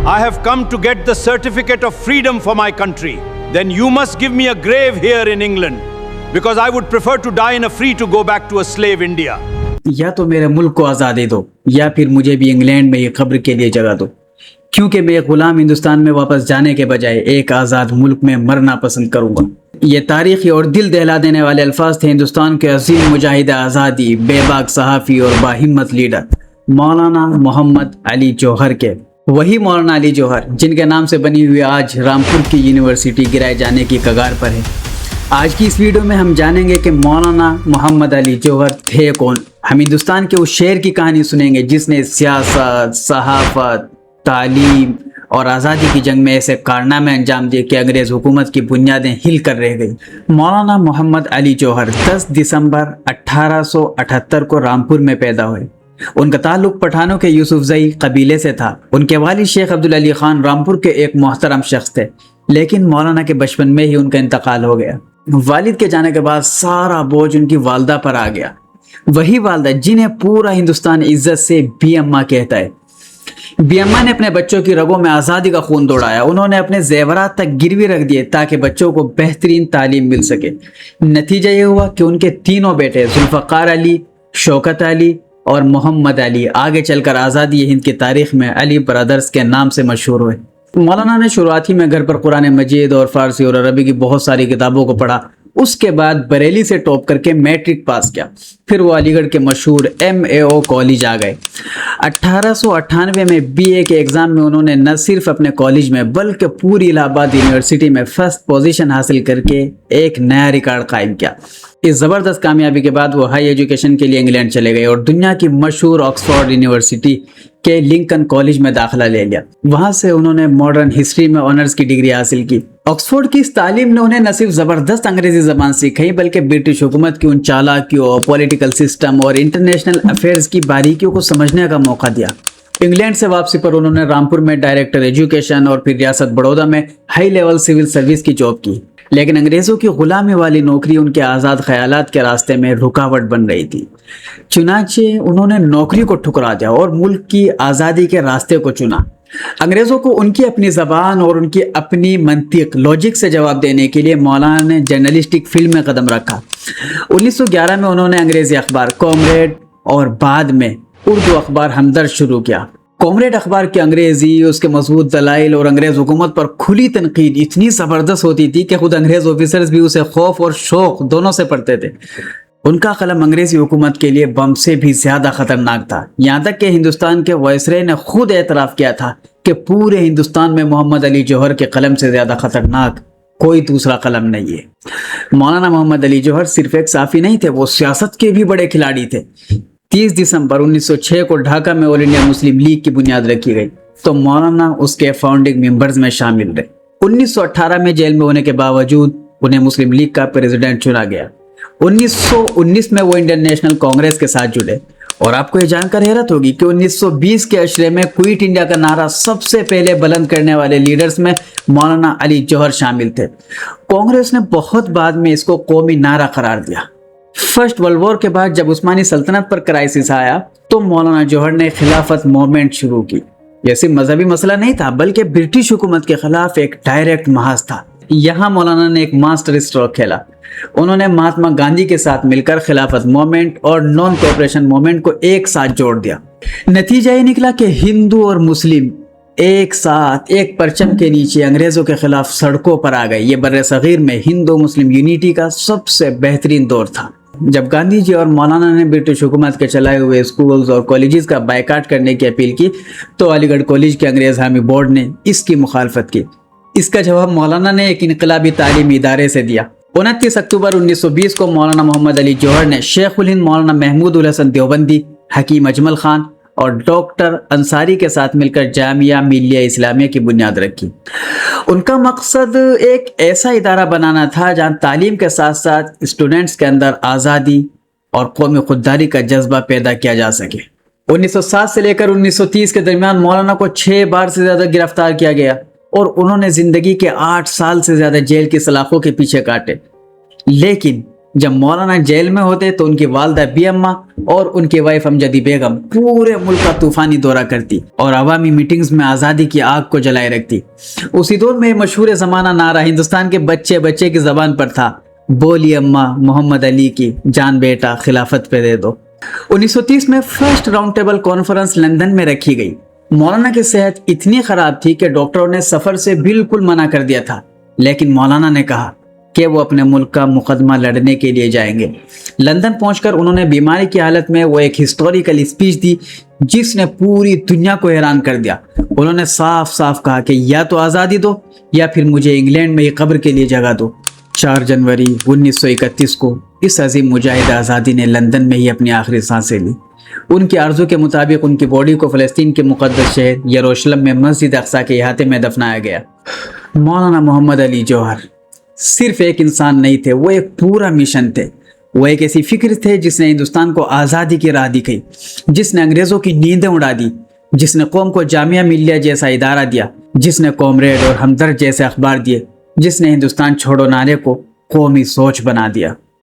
I have come to get the certificate of freedom for my country. Then you must give me a grave here in England, because I would prefer to die in a free to go back to a slave India. یا تو میرے ملک کو آزادی دو یا پھر مجھے بھی England میں یہ قبر کے لیے جگہ دو، کیونکہ میں ایک غلام ہندوستان میں واپس جانے کے بجائے ایک آزاد ملک میں مرنا پسند کروں گا۔ یہ تاریخی اور دل دہلا دینے والے الفاظ تھے ہندوستان کے عظیم مجاہد آزادی، بے باک صحافی اور باہمت لیڈر مولانا محمد علی جوہر کے۔ وہی مولانا علی جوہر جن کے نام سے بنی ہوئی آج رامپور کی یونیورسٹی گرائے جانے کی کگار پر ہے۔ آج کی اس ویڈیو میں ہم جانیں گے کہ مولانا محمد علی جوہر تھے کون۔ ہم ہندوستان کے اس شعر کی کہانی سنیں گے جس نے سیاست، صحافت، تعلیم اور آزادی کی جنگ میں ایسے کارنامے انجام دیے کہ انگریز حکومت کی بنیادیں ہل کر رہ گئی۔ مولانا محمد علی جوہر 10 دسمبر 1878 کو رامپور میں پیدا ہوئے۔ ان کا تعلق پٹھانوں کے یوسف زئی قبیلے سے تھا۔ ان کے والد شیخ عبدالعلی خان رامپور کے ایک محترم شخص تھے، لیکن مولانا کے بچپن میں ہی ان کا انتقال ہو گیا۔ والد کے جانے کے بعد سارا بوجھ ان کی والدہ پر آ گیا، وہی والدہ جنہیں پورا ہندوستان عزت سے بی اماں کہتا ہے۔ بی اماں نے اپنے بچوں کی رگوں میں آزادی کا خون دوڑایا۔ انہوں نے اپنے زیورات تک گروی رکھ دیے تاکہ بچوں کو بہترین تعلیم مل سکے۔ نتیجہ یہ ہوا کہ ان کے تینوں بیٹے ذوالفقار علی، شوکت علی اور محمد علی آگے چل کر آزادی ہند کی تاریخ میں علی برادرز کے نام سے مشہور ہوئے۔ مولانا نے شروعاتی میں گھر پر قرآن مجید اور فارسی اور عربی کی بہت ساری کتابوں کو پڑھا۔ اس کے بعد بریلی سے ٹاپ کر کے میٹرک پاس کیا، پھر وہ علی گڑھ کے مشہور MAO کالج آ گئے۔ 1898 میں BA کے ایگزام میں انہوں نے نہ صرف اپنے کالج میں بلکہ پوری الہ آباد یونیورسٹی میں فرسٹ پوزیشن حاصل کر کے ایک نیا ریکارڈ قائم کیا۔ اس زبردست کامیابی کے بعد وہ ہائی ایجوکیشن کے لیے انگلینڈ چلے گئے اور دنیا کی مشہور آکسفورڈ یونیورسٹی کے لنکن کالج میں داخلہ لے لیا۔ وہاں سے انہوں نے ماڈرن ہسٹری میں آنرز کی ڈگری حاصل کی۔ آکسفورڈ کی اس تعلیم نے انہیں نہ صرف زبردست انگریزی زبان سکھائی بلکہ برٹش حکومت کی ان چالاکیوں، پولیٹیکل سسٹم اور انٹرنیشنل افیئرز کی باریکیوں کو سمجھنے کا موقع دیا۔ انگلینڈ سے واپسی پر انہوں نے رامپور میں ڈائریکٹر ایجوکیشن اور پھر ریاست بڑودہ میں ہائی لیول سول سروس کی جاب کی، لیکن انگریزوں کی غلامی والی نوکری ان کے آزاد خیالات کے راستے میں رکاوٹ بن رہی تھی۔ چنانچہ انہوں نے نوکری کو ٹھکرا دیا اور ملک کی آزادی کے راستے کو چنا۔ انگریزوں کو ان کی اپنی زبان اور ان کی اپنی منطق لوجک سے جواب دینے کے لیے مولانا نے جرنلسٹک فیلڈ میں قدم رکھا۔ 1911 میں انہوں نے انگریزی اخبار کامریڈ اور بعد میں اردو اخبار ہمدرد شروع کیا۔ کامریڈ اخبار کی انگریزی، اس کے مضبوط دلائل اور انگریز حکومت پر کھلی تنقید اتنی زبردست ہوتی تھی کہ خود انگریز آفیسرز بھی اسے خوف اور شوق دونوں سے پڑھتے تھے۔ ان کا قلم انگریزی حکومت کے لیے بم سے بھی زیادہ خطرناک تھا، یہاں تک کہ ہندوستان کے وائسرے نے خود اعتراف کیا تھا کہ پورے ہندوستان میں محمد علی جوہر کے قلم سے زیادہ خطرناک کوئی دوسرا قلم نہیں ہے۔ مولانا محمد علی جوہر صرف ایک صحافی نہیں تھے، وہ سیاست کے بھی بڑے کھلاڑی تھے۔ 30 دسمبر 1906 کو ڈھاکہ میں آل انڈیا مسلم لیگ کی بنیاد رکھی گئی تو مولانا اس کے فاؤنڈنگ ممبرز میں شامل رہے۔ 1918 میں جیل میں ہونے کے باوجود انہیں مسلم لیگ کا پریزیڈنٹ چنا گیا۔ 1919 میں وہ انڈین نیشنل کانگریس کے ساتھ جڑے، اور آپ کو یہ جان کر حیرت ہوگی کہ 1920 کے عشرے میں کوئٹ انڈیا کا نعرہ سب سے پہلے بلند کرنے والے لیڈرز میں مولانا علی جوہر شامل تھے۔ کانگریس نے بہت بعد میں اس کو قومی نعرہ قرار دیا۔ فرسٹ ورلڈ وار کے بعد جب عثمانی سلطنت پر کرائسس آیا تو مولانا جوہر نے خلافت موومنٹ شروع کی۔ یہ صرف مذہبی مسئلہ نہیں تھا بلکہ برٹش حکومت کے خلاف ایک ڈائریکٹ محاذ تھا۔ یہاں مولانا نے ایک ماسٹر اسٹروک کھیلا۔ انہوں نے مہاتما گاندھی کے ساتھ مل کر خلافت موومنٹ اور نان کوآپریشن موومنٹ کو ایک ساتھ جوڑ دیا۔ نتیجہ یہ نکلا کہ ہندو اور مسلم ایک ساتھ ایک پرچم کے نیچے انگریزوں کے خلاف سڑکوں پر آ گئے۔ یہ بر صغیر میں ہندو مسلم یونٹی کا سب سے بہترین دور تھا۔ جب گاندھی جی اور مولانا نے برٹش حکومت کے چلائے ہوئے اسکولز اور کالجز کا بائیکاٹ کرنے کی اپیل کی تو علی گڑھ کالج کے انگریز حامی بورڈ نے اس کی مخالفت کی۔ اس کا جواب مولانا نے ایک انقلابی تعلیمی ادارے سے دیا۔ 29 اکتوبر 1920 کو مولانا محمد علی جوہر نے شیخ الہند مولانا محمود الحسن دیوبندی، حکیم اجمل خان اور ڈاکٹر انصاری کے ساتھ مل کر جامعہ ملیہ اسلامیہ کی بنیاد رکھی۔ ان کا مقصد ایک ایسا ادارہ بنانا تھا جہاں تعلیم کے ساتھ ساتھ اسٹوڈنٹس کے اندر آزادی اور قومی خودداری کا جذبہ پیدا کیا جا سکے۔ 1907 سے لے کر 1930 کے درمیان مولانا کو 6 بار سے زیادہ گرفتار کیا گیا اور انہوں نے زندگی کے 8 سال سے زیادہ جیل کی سلاخوں کے پیچھے کاٹے، لیکن جب مولانا جیل میں ہوتے تو ان کی والدہ بی اما اور ان کی وائف امجدی بیگم پورے ملک کا طوفانی دورہ کرتی اور عوامی میٹنگز میں آزادی کی آگ کو جلائے رکھتی۔ اسی دور میں مشہور زمانہ نعرہ ہندوستان کے بچے بچے کی زبان پر تھا، بولی اماں محمد علی کی جان بیٹا خلافت پہ دے دو۔ 1930 میں first round table conference London میں رکھی گئی۔ مولانا کی صحت اتنی خراب تھی کہ ڈاکٹروں نے سفر سے بالکل منع کر دیا تھا، لیکن مولانا نے کہا کہ وہ اپنے ملک کا مقدمہ لڑنے کے لیے جائیں گے۔ لندن پہنچ کر انہوں نے بیماری کی حالت میں وہ ایک ہسٹوریکل اسپیچ دی جس نے پوری دنیا کو حیران کر دیا۔ انہوں نے صاف صاف کہا کہ یا تو آزادی دو یا پھر مجھے انگلینڈ میں یہ قبر کے لیے جگہ دو۔ 4 جنوری 1931 کو اس عظیم مجاہد آزادی نے لندن میں ہی اپنی آخری سانسیں لی۔ ان کی آرزو کے مطابق ان کی باڈی کو فلسطین کے مقدس شہر یروشلم میں مسجد اقصیٰ کے احاطے میں دفنایا گیا۔ مولانا محمد علی جوہر صرف ایک انسان نہیں تھے، وہ ایک پورا مشن تھے۔ وہ ایک ایسی فکر تھے جس نے ہندوستان کو آزادی کی راہ دکھائی، جس نے انگریزوں کی نیندیں اڑا دی، جس نے قوم کو جامعہ ملیہ جیسا ادارہ دیا، جس نے کامریڈ اور ہمدرد جیسے اخبار دیے، جس نے ہندوستان چھوڑو نعرے کو قومی سوچ بنا دیا۔